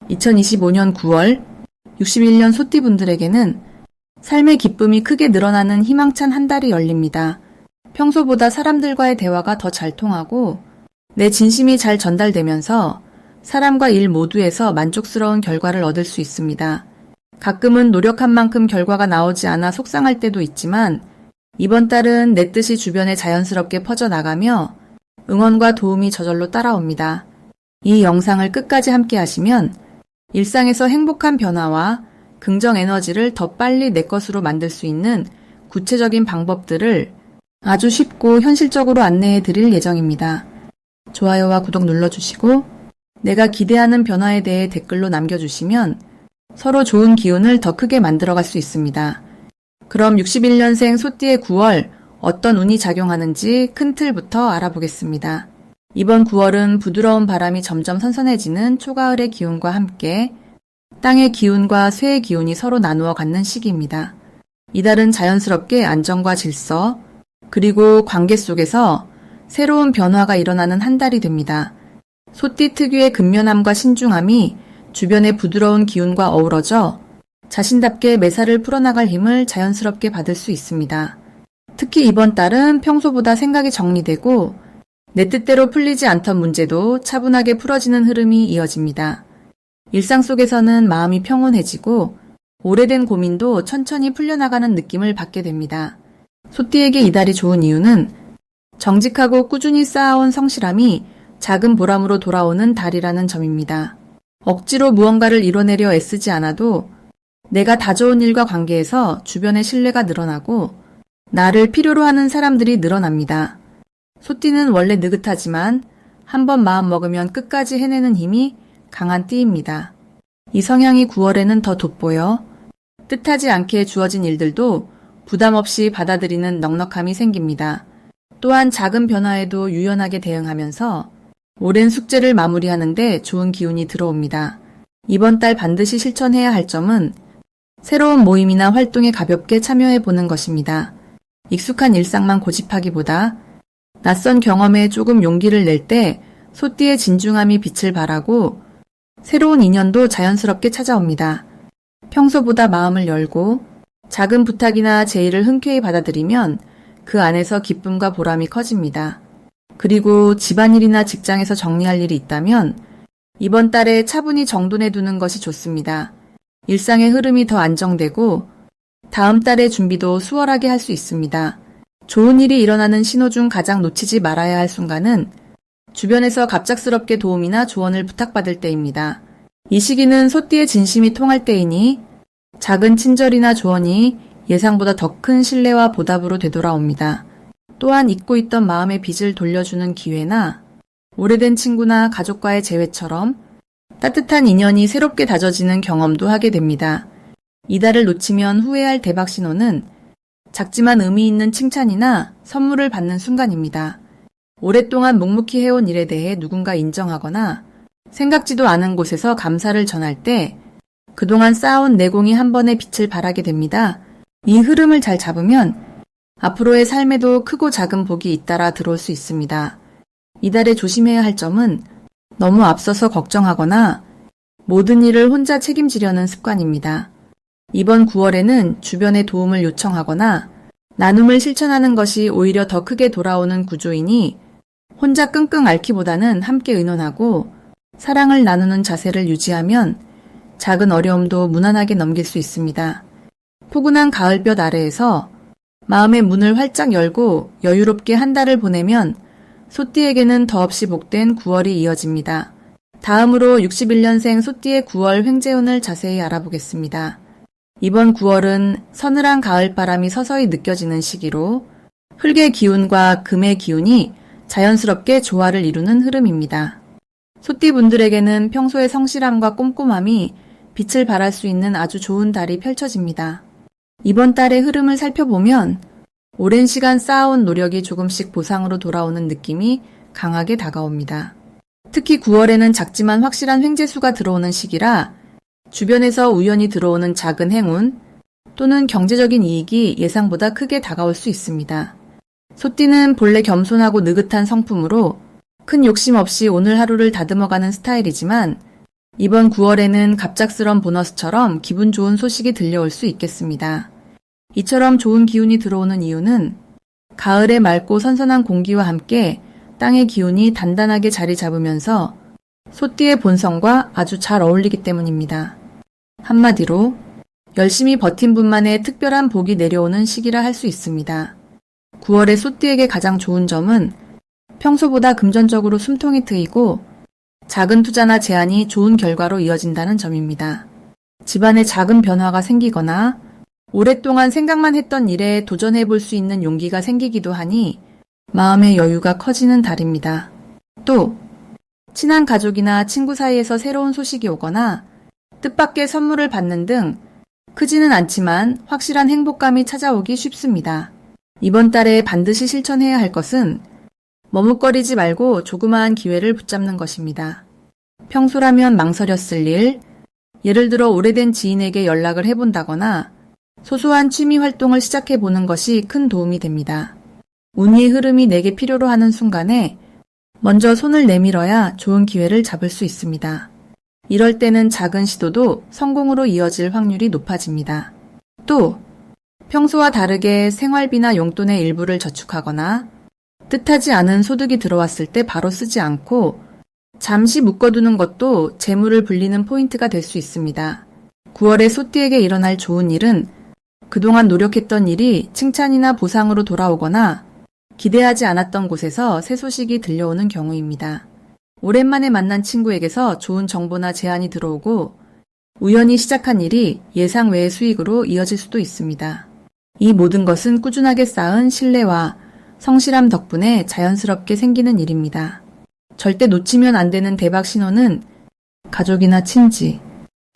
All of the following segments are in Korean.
2025년 9월 61년 소띠분들에게는 삶의 기쁨이 크게 늘어나는 희망찬 한 달이 열립니다. 평소보다 사람들과의 대화가 더 잘 통하고 내 진심이 잘 전달되면서 사람과 일 모두에서 만족스러운 결과를 얻을 수 있습니다. 가끔은 노력한 만큼 결과가 나오지 않아 속상할 때도 있지만 이번 달은 내 뜻이 주변에 자연스럽게 퍼져나가며 응원과 도움이 저절로 따라옵니다. 이 영상을 끝까지 함께 하시면 일상에서 행복한 변화와 긍정 에너지를 더 빨리 내 것으로 만들 수 있는 구체적인 방법들을 아주 쉽고 현실적으로 안내해 드릴 예정입니다. 좋아요와 구독 눌러주시고 내가 기대하는 변화에 대해 댓글로 남겨주시면 서로 좋은 기운을 더 크게 만들어갈 수 있습니다. 그럼 61년생 소띠의 9월 어떤 운이 작용하는지 큰 틀부터 알아보겠습니다. 이번 9월은 부드러운 바람이 점점 선선해지는 초가을의 기운과 함께 땅의 기운과 쇠의 기운이 서로 나누어 갖는 시기입니다. 이달은 자연스럽게 안정과 질서, 그리고 관계 속에서 새로운 변화가 일어나는 한 달이 됩니다. 소띠 특유의 근면함과 신중함이 주변의 부드러운 기운과 어우러져 자신답게 매사를 풀어나갈 힘을 자연스럽게 받을 수 있습니다. 특히 이번 달은 평소보다 생각이 정리되고 내 뜻대로 풀리지 않던 문제도 차분하게 풀어지는 흐름이 이어집니다. 일상 속에서는 마음이 평온해지고 오래된 고민도 천천히 풀려나가는 느낌을 받게 됩니다. 소띠에게 이달이 좋은 이유는 정직하고 꾸준히 쌓아온 성실함이 작은 보람으로 돌아오는 달이라는 점입니다. 억지로 무언가를 이뤄내려 애쓰지 않아도 내가 다져온 일과 관계에서 주변의 신뢰가 늘어나고 나를 필요로 하는 사람들이 늘어납니다. 소띠는 원래 느긋하지만 한번 마음 먹으면 끝까지 해내는 힘이 강한 띠입니다. 이 성향이 9월에는 더 돋보여 뜻하지 않게 주어진 일들도 부담 없이 받아들이는 넉넉함이 생깁니다. 또한 작은 변화에도 유연하게 대응하면서 오랜 숙제를 마무리하는데 좋은 기운이 들어옵니다. 이번 달 반드시 실천해야 할 점은 새로운 모임이나 활동에 가볍게 참여해보는 것입니다. 익숙한 일상만 고집하기보다 낯선 경험에 조금 용기를 낼 때 소띠의 진중함이 빛을 발하고 새로운 인연도 자연스럽게 찾아옵니다. 평소보다 마음을 열고 작은 부탁이나 제의를 흔쾌히 받아들이면 그 안에서 기쁨과 보람이 커집니다. 그리고 집안일이나 직장에서 정리할 일이 있다면 이번 달에 차분히 정돈해 두는 것이 좋습니다. 일상의 흐름이 더 안정되고 다음 달의 준비도 수월하게 할 수 있습니다. 좋은 일이 일어나는 신호 중 가장 놓치지 말아야 할 순간은 주변에서 갑작스럽게 도움이나 조언을 부탁받을 때입니다. 이 시기는 소띠의 진심이 통할 때이니 작은 친절이나 조언이 예상보다 더 큰 신뢰와 보답으로 되돌아옵니다. 또한 잊고 있던 마음의 빚을 돌려주는 기회나 오래된 친구나 가족과의 재회처럼 따뜻한 인연이 새롭게 다져지는 경험도 하게 됩니다. 이달을 놓치면 후회할 대박 신호는 작지만 의미 있는 칭찬이나 선물을 받는 순간입니다. 오랫동안 묵묵히 해온 일에 대해 누군가 인정하거나 생각지도 않은 곳에서 감사를 전할 때 그동안 쌓아온 내공이 한 번에 빛을 발하게 됩니다. 이 흐름을 잘 잡으면 앞으로의 삶에도 크고 작은 복이 잇따라 들어올 수 있습니다. 이달에 조심해야 할 점은 너무 앞서서 걱정하거나 모든 일을 혼자 책임지려는 습관입니다. 이번 9월에는 주변의 도움을 요청하거나 나눔을 실천하는 것이 오히려 더 크게 돌아오는 구조이니 혼자 끙끙 앓기보다는 함께 의논하고 사랑을 나누는 자세를 유지하면 작은 어려움도 무난하게 넘길 수 있습니다. 포근한 가을볕 아래에서 마음의 문을 활짝 열고 여유롭게 한 달을 보내면 소띠에게는 더없이 복된 9월이 이어집니다. 다음으로 61년생 소띠의 9월 횡재운을 자세히 알아보겠습니다. 이번 9월은 서늘한 가을바람이 서서히 느껴지는 시기로 흙의 기운과 금의 기운이 자연스럽게 조화를 이루는 흐름입니다. 소띠분들에게는 평소의 성실함과 꼼꼼함이 빛을 발할 수 있는 아주 좋은 달이 펼쳐집니다. 이번 달의 흐름을 살펴보면 오랜 시간 쌓아온 노력이 조금씩 보상으로 돌아오는 느낌이 강하게 다가옵니다. 특히 9월에는 작지만 확실한 횡재수가 들어오는 시기라 주변에서 우연히 들어오는 작은 행운 또는 경제적인 이익이 예상보다 크게 다가올 수 있습니다. 소띠는 본래 겸손하고 느긋한 성품으로 큰 욕심 없이 오늘 하루를 다듬어가는 스타일이지만 이번 9월에는 갑작스런 보너스처럼 기분 좋은 소식이 들려올 수 있겠습니다. 이처럼 좋은 기운이 들어오는 이유는 가을의 맑고 선선한 공기와 함께 땅의 기운이 단단하게 자리 잡으면서 소띠의 본성과 아주 잘 어울리기 때문입니다. 한마디로 열심히 버틴 분만의 특별한 복이 내려오는 시기라 할 수 있습니다. 9월의 소띠에게 가장 좋은 점은 평소보다 금전적으로 숨통이 트이고 작은 투자나 제안이 좋은 결과로 이어진다는 점입니다. 집안에 작은 변화가 생기거나 오랫동안 생각만 했던 일에 도전해 볼 수 있는 용기가 생기기도 하니 마음의 여유가 커지는 달입니다. 또 친한 가족이나 친구 사이에서 새로운 소식이 오거나 뜻밖의 선물을 받는 등 크지는 않지만 확실한 행복감이 찾아오기 쉽습니다. 이번 달에 반드시 실천해야 할 것은 머뭇거리지 말고 조그마한 기회를 붙잡는 것입니다. 평소라면 망설였을 일, 예를 들어 오래된 지인에게 연락을 해본다거나 소소한 취미 활동을 시작해보는 것이 큰 도움이 됩니다. 운이의 흐름이 내게 필요로 하는 순간에 먼저 손을 내밀어야 좋은 기회를 잡을 수 있습니다. 이럴 때는 작은 시도도 성공으로 이어질 확률이 높아집니다. 또 평소와 다르게 생활비나 용돈의 일부를 저축하거나 뜻하지 않은 소득이 들어왔을 때 바로 쓰지 않고 잠시 묶어두는 것도 재물을 불리는 포인트가 될 수 있습니다. 9월에 소띠에게 일어날 좋은 일은 그동안 노력했던 일이 칭찬이나 보상으로 돌아오거나 기대하지 않았던 곳에서 새 소식이 들려오는 경우입니다. 오랜만에 만난 친구에게서 좋은 정보나 제안이 들어오고 우연히 시작한 일이 예상 외의 수익으로 이어질 수도 있습니다. 이 모든 것은 꾸준하게 쌓은 신뢰와 성실함 덕분에 자연스럽게 생기는 일입니다. 절대 놓치면 안 되는 대박 신호는 가족이나 친지,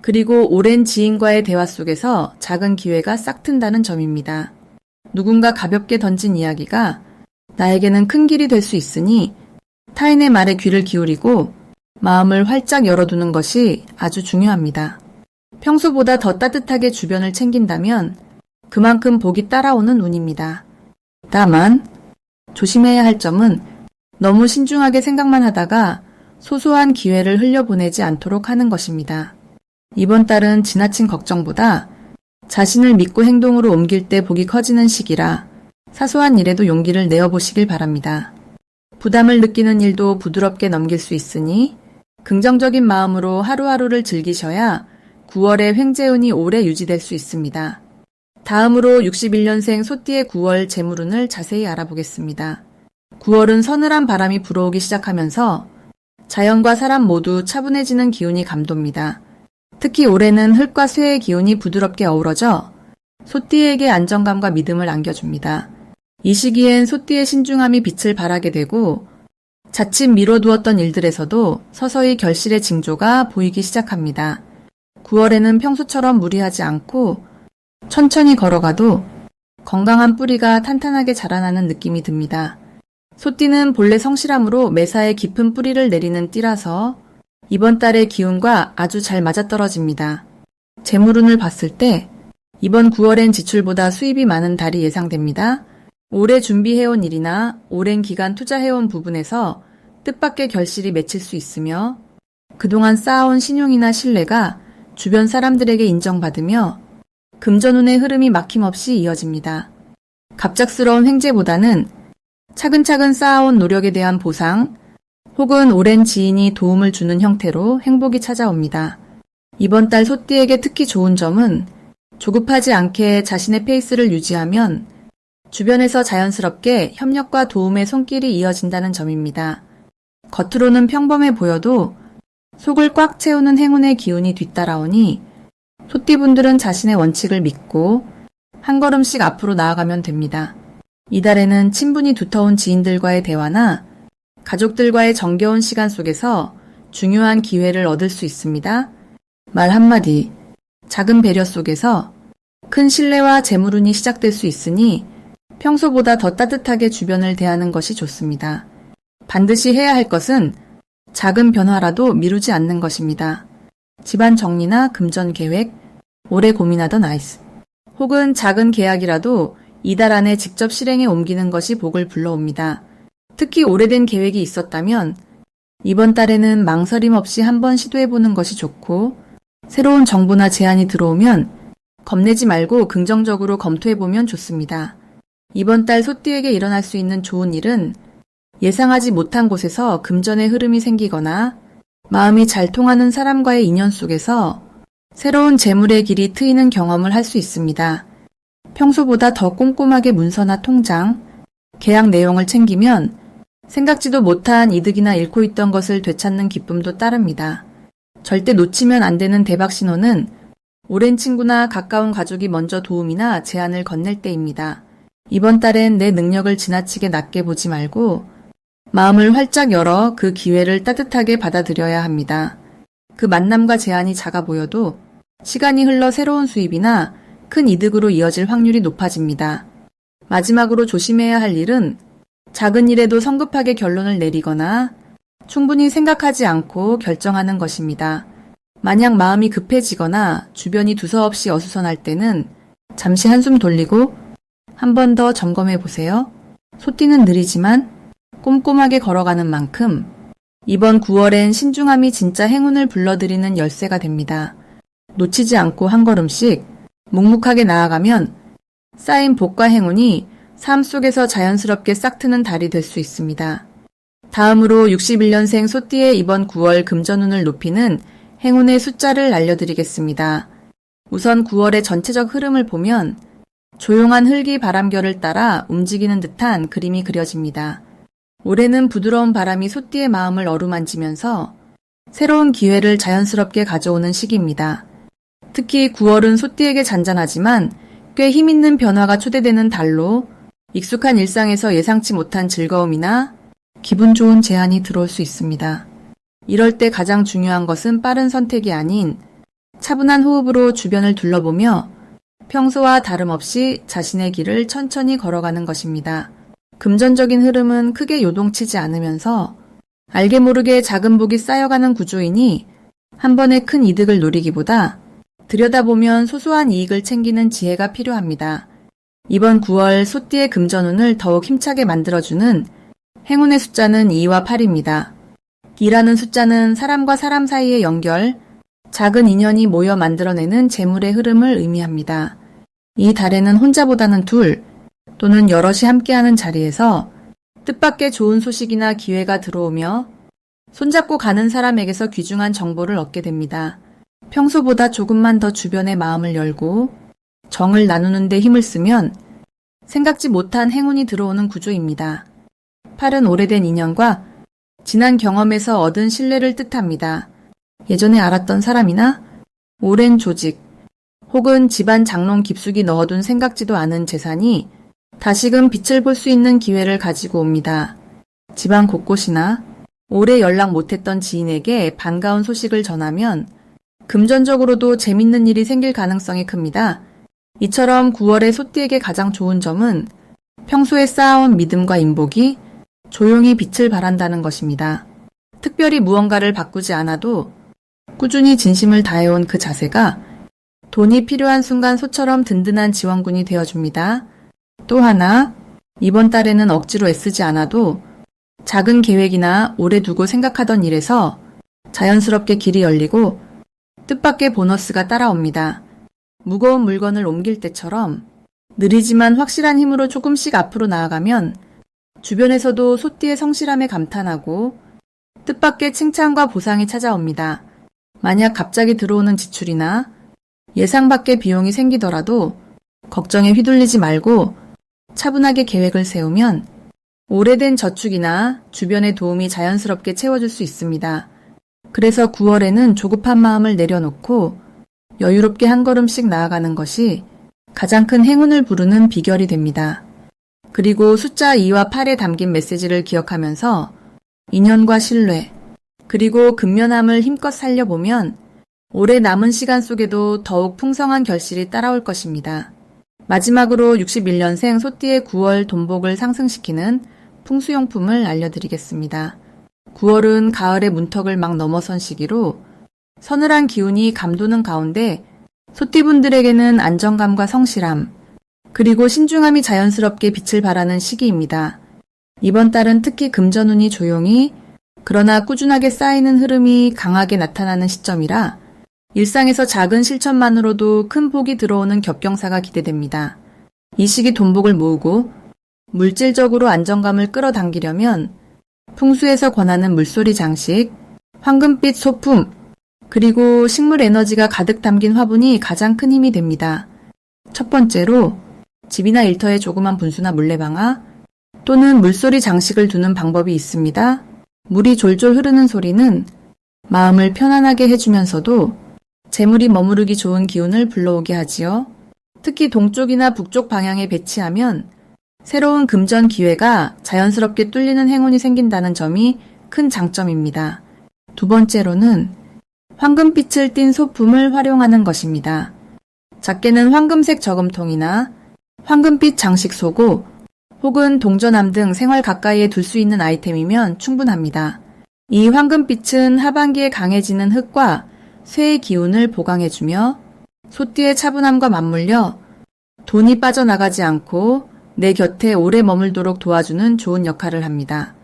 그리고 오랜 지인과의 대화 속에서 작은 기회가 싹 튼다는 점입니다. 누군가 가볍게 던진 이야기가 나에게는 큰 길이 될 수 있으니 타인의 말에 귀를 기울이고 마음을 활짝 열어두는 것이 아주 중요합니다. 평소보다 더 따뜻하게 주변을 챙긴다면 그만큼 복이 따라오는 운입니다. 다만 조심해야 할 점은 너무 신중하게 생각만 하다가 소소한 기회를 흘려보내지 않도록 하는 것입니다. 이번 달은 지나친 걱정보다 자신을 믿고 행동으로 옮길 때 복이 커지는 시기라 사소한 일에도 용기를 내어보시길 바랍니다. 부담을 느끼는 일도 부드럽게 넘길 수 있으니 긍정적인 마음으로 하루하루를 즐기셔야 9월의 횡재운이 오래 유지될 수 있습니다. 다음으로 61년생 소띠의 9월 재물운을 자세히 알아보겠습니다. 9월은 서늘한 바람이 불어오기 시작하면서 자연과 사람 모두 차분해지는 기운이 감돕니다. 특히 올해는 흙과 쇠의 기운이 부드럽게 어우러져 소띠에게 안정감과 믿음을 안겨줍니다. 이 시기엔 소띠의 신중함이 빛을 발하게 되고 자칫 미뤄두었던 일들에서도 서서히 결실의 징조가 보이기 시작합니다. 9월에는 평소처럼 무리하지 않고 천천히 걸어가도 건강한 뿌리가 탄탄하게 자라나는 느낌이 듭니다. 소띠는 본래 성실함으로 매사에 깊은 뿌리를 내리는 띠라서 이번 달의 기운과 아주 잘 맞아떨어집니다. 재물운을 봤을 때 이번 9월엔 지출보다 수입이 많은 달이 예상됩니다. 오래 준비해온 일이나 오랜 기간 투자해온 부분에서 뜻밖의 결실이 맺힐 수 있으며 그동안 쌓아온 신용이나 신뢰가 주변 사람들에게 인정받으며 금전운의 흐름이 막힘없이 이어집니다. 갑작스러운 횡재보다는 차근차근 쌓아온 노력에 대한 보상 혹은 오랜 지인이 도움을 주는 형태로 행복이 찾아옵니다. 이번 달 소띠에게 특히 좋은 점은 조급하지 않게 자신의 페이스를 유지하면 주변에서 자연스럽게 협력과 도움의 손길이 이어진다는 점입니다. 겉으로는 평범해 보여도 속을 꽉 채우는 행운의 기운이 뒤따라오니 소띠분들은 자신의 원칙을 믿고 한 걸음씩 앞으로 나아가면 됩니다. 이달에는 친분이 두터운 지인들과의 대화나 가족들과의 정겨운 시간 속에서 중요한 기회를 얻을 수 있습니다. 말 한마디, 작은 배려 속에서 큰 신뢰와 재물운이 시작될 수 있으니 평소보다 더 따뜻하게 주변을 대하는 것이 좋습니다. 반드시 해야 할 것은 작은 변화라도 미루지 않는 것입니다. 집안 정리나 금전 계획, 오래 고민하던 아이스, 혹은 작은 계약이라도 이달 안에 직접 실행에 옮기는 것이 복을 불러옵니다. 특히 오래된 계획이 있었다면 이번 달에는 망설임 없이 한번 시도해보는 것이 좋고, 새로운 정보나 제안이 들어오면 겁내지 말고 긍정적으로 검토해보면 좋습니다. 이번 달 소띠에게 일어날 수 있는 좋은 일은 예상하지 못한 곳에서 금전의 흐름이 생기거나 마음이 잘 통하는 사람과의 인연 속에서 새로운 재물의 길이 트이는 경험을 할 수 있습니다. 평소보다 더 꼼꼼하게 문서나 통장, 계약 내용을 챙기면 생각지도 못한 이득이나 잃고 있던 것을 되찾는 기쁨도 따릅니다. 절대 놓치면 안 되는 대박 신호는 오랜 친구나 가까운 가족이 먼저 도움이나 제안을 건넬 때입니다. 이번 달엔 내 능력을 지나치게 낮게 보지 말고 마음을 활짝 열어 그 기회를 따뜻하게 받아들여야 합니다. 그 만남과 제안이 작아 보여도 시간이 흘러 새로운 수입이나 큰 이득으로 이어질 확률이 높아집니다. 마지막으로 조심해야 할 일은 작은 일에도 성급하게 결론을 내리거나 충분히 생각하지 않고 결정하는 것입니다. 만약 마음이 급해지거나 주변이 두서없이 어수선할 때는 잠시 한숨 돌리고 한 번 더 점검해 보세요. 소띠는 느리지만 꼼꼼하게 걸어가는 만큼 이번 9월엔 신중함이 진짜 행운을 불러들이는 열쇠가 됩니다. 놓치지 않고 한 걸음씩 묵묵하게 나아가면 쌓인 복과 행운이 삶 속에서 자연스럽게 싹트는 달이 될 수 있습니다. 다음으로 61년생 소띠의 이번 9월 금전운을 높이는 행운의 숫자를 알려드리겠습니다. 우선 9월의 전체적 흐름을 보면 조용한 흘기 바람결을 따라 움직이는 듯한 그림이 그려집니다. 올해는 부드러운 바람이 소띠의 마음을 어루만지면서 새로운 기회를 자연스럽게 가져오는 시기입니다. 특히 9월은 소띠에게 잔잔하지만 꽤 힘있는 변화가 초대되는 달로 익숙한 일상에서 예상치 못한 즐거움이나 기분 좋은 제안이 들어올 수 있습니다. 이럴 때 가장 중요한 것은 빠른 선택이 아닌 차분한 호흡으로 주변을 둘러보며 평소와 다름없이 자신의 길을 천천히 걸어가는 것입니다. 금전적인 흐름은 크게 요동치지 않으면서 알게 모르게 작은 복이 쌓여가는 구조이니 한 번에 큰 이득을 노리기보다 들여다보면 소소한 이익을 챙기는 지혜가 필요합니다. 이번 9월 소띠의 금전운을 더욱 힘차게 만들어주는 행운의 숫자는 2와 8입니다. 2라는 숫자는 사람과 사람 사이의 연결, 작은 인연이 모여 만들어내는 재물의 흐름을 의미합니다. 이 달에는 혼자보다는 둘 또는 여럿이 함께하는 자리에서 뜻밖의 좋은 소식이나 기회가 들어오며 손잡고 가는 사람에게서 귀중한 정보를 얻게 됩니다. 평소보다 조금만 더 주변의 마음을 열고 정을 나누는 데 힘을 쓰면 생각지 못한 행운이 들어오는 구조입니다. 8은 오래된 인연과 지난 경험에서 얻은 신뢰를 뜻합니다. 예전에 알았던 사람이나 오랜 조직 혹은 집안 장롱 깊숙이 넣어둔 생각지도 않은 재산이 다시금 빛을 볼 수 있는 기회를 가지고 옵니다. 집안 곳곳이나 오래 연락 못했던 지인에게 반가운 소식을 전하면 금전적으로도 재밌는 일이 생길 가능성이 큽니다. 이처럼 9월의 소띠에게 가장 좋은 점은 평소에 쌓아온 믿음과 인복이 조용히 빛을 발한다는 것입니다. 특별히 무언가를 바꾸지 않아도 꾸준히 진심을 다해온 그 자세가 돈이 필요한 순간 소처럼 든든한 지원군이 되어줍니다. 또 하나, 이번 달에는 억지로 애쓰지 않아도 작은 계획이나 오래 두고 생각하던 일에서 자연스럽게 길이 열리고 뜻밖의 보너스가 따라옵니다. 무거운 물건을 옮길 때처럼 느리지만 확실한 힘으로 조금씩 앞으로 나아가면 주변에서도 소띠의 성실함에 감탄하고 뜻밖의 칭찬과 보상이 찾아옵니다. 만약 갑자기 들어오는 지출이나 예상 밖의 비용이 생기더라도 걱정에 휘둘리지 말고 차분하게 계획을 세우면 오래된 저축이나 주변의 도움이 자연스럽게 채워줄 수 있습니다. 그래서 9월에는 조급한 마음을 내려놓고 여유롭게 한 걸음씩 나아가는 것이 가장 큰 행운을 부르는 비결이 됩니다. 그리고 숫자 2와 8에 담긴 메시지를 기억하면서 인연과 신뢰, 그리고 근면함을 힘껏 살려보면 올해 남은 시간 속에도 더욱 풍성한 결실이 따라올 것입니다. 마지막으로 61년생 소띠의 9월 돈복을 상승시키는 풍수용품을 알려드리겠습니다. 9월은 가을의 문턱을 막 넘어선 시기로 서늘한 기운이 감도는 가운데 소띠분들에게는 안정감과 성실함, 그리고 신중함이 자연스럽게 빛을 발하는 시기입니다. 이번 달은 특히 금전운이 조용히 그러나 꾸준하게 쌓이는 흐름이 강하게 나타나는 시점이라 일상에서 작은 실천만으로도 큰 복이 들어오는 겹경사가 기대됩니다. 이 시기 돈복을 모으고 물질적으로 안정감을 끌어당기려면 풍수에서 권하는 물소리 장식, 황금빛 소품, 그리고 식물 에너지가 가득 담긴 화분이 가장 큰 힘이 됩니다. 첫 번째로 집이나 일터에 조그만 분수나 물레방아 또는 물소리 장식을 두는 방법이 있습니다. 물이 졸졸 흐르는 소리는 마음을 편안하게 해주면서도 재물이 머무르기 좋은 기운을 불러오게 하지요. 특히 동쪽이나 북쪽 방향에 배치하면 새로운 금전 기회가 자연스럽게 뚫리는 행운이 생긴다는 점이 큰 장점입니다. 두 번째로는 황금빛을 띤 소품을 활용하는 것입니다. 작게는 황금색 저금통이나 황금빛 장식 소고 혹은 동전함 등 생활 가까이에 둘 수 있는 아이템이면 충분합니다. 이 황금빛은 하반기에 강해지는 흙과 쇠의 기운을 보강해주며 소띠의 차분함과 맞물려 돈이 빠져나가지 않고 내 곁에 오래 머물도록 도와주는 좋은 역할을 합니다.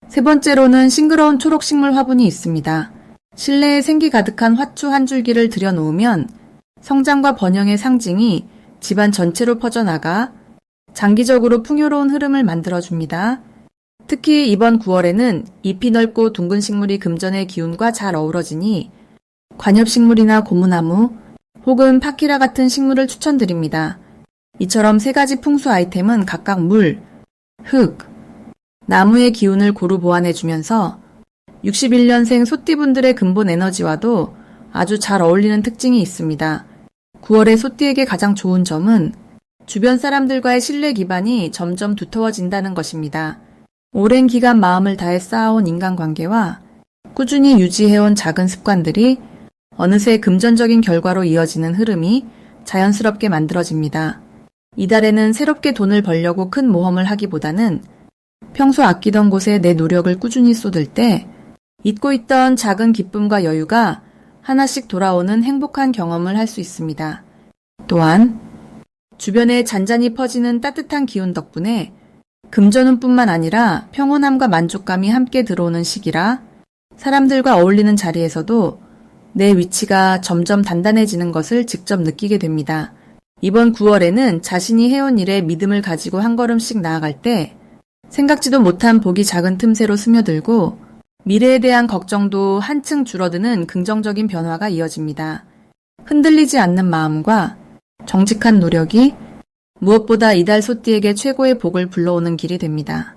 세 번째로는 싱그러운 초록식물 화분이 있습니다. 실내에 생기 가득한 화초 한 줄기를 들여놓으면 성장과 번영의 상징이 집안 전체로 퍼져나가 장기적으로 풍요로운 흐름을 만들어줍니다. 특히 이번 9월에는 잎이 넓고 둥근 식물이 금전의 기운과 잘 어우러지니 관엽식물이나 고무나무 혹은 파키라 같은 식물을 추천드립니다. 이처럼 세 가지 풍수 아이템은 각각 물, 흙, 나무의 기운을 고루 보완해주면서 61년생 소띠분들의 근본 에너지와도 아주 잘 어울리는 특징이 있습니다. 9월의 소띠에게 가장 좋은 점은 주변 사람들과의 신뢰 기반이 점점 두터워진다는 것입니다. 오랜 기간 마음을 다해 쌓아온 인간관계와 꾸준히 유지해온 작은 습관들이 어느새 금전적인 결과로 이어지는 흐름이 자연스럽게 만들어집니다. 이달에는 새롭게 돈을 벌려고 큰 모험을 하기보다는 평소 아끼던 곳에 내 노력을 꾸준히 쏟을 때 잊고 있던 작은 기쁨과 여유가 하나씩 돌아오는 행복한 경험을 할 수 있습니다. 또한 주변에 잔잔히 퍼지는 따뜻한 기운 덕분에 금전운뿐만 아니라 평온함과 만족감이 함께 들어오는 시기라 사람들과 어울리는 자리에서도 내 위치가 점점 단단해지는 것을 직접 느끼게 됩니다. 이번 9월에는 자신이 해온 일에 믿음을 가지고 한 걸음씩 나아갈 때 생각지도 못한 복이 작은 틈새로 스며들고 미래에 대한 걱정도 한층 줄어드는 긍정적인 변화가 이어집니다. 흔들리지 않는 마음과 정직한 노력이 무엇보다 이달 소띠에게 최고의 복을 불러오는 길이 됩니다.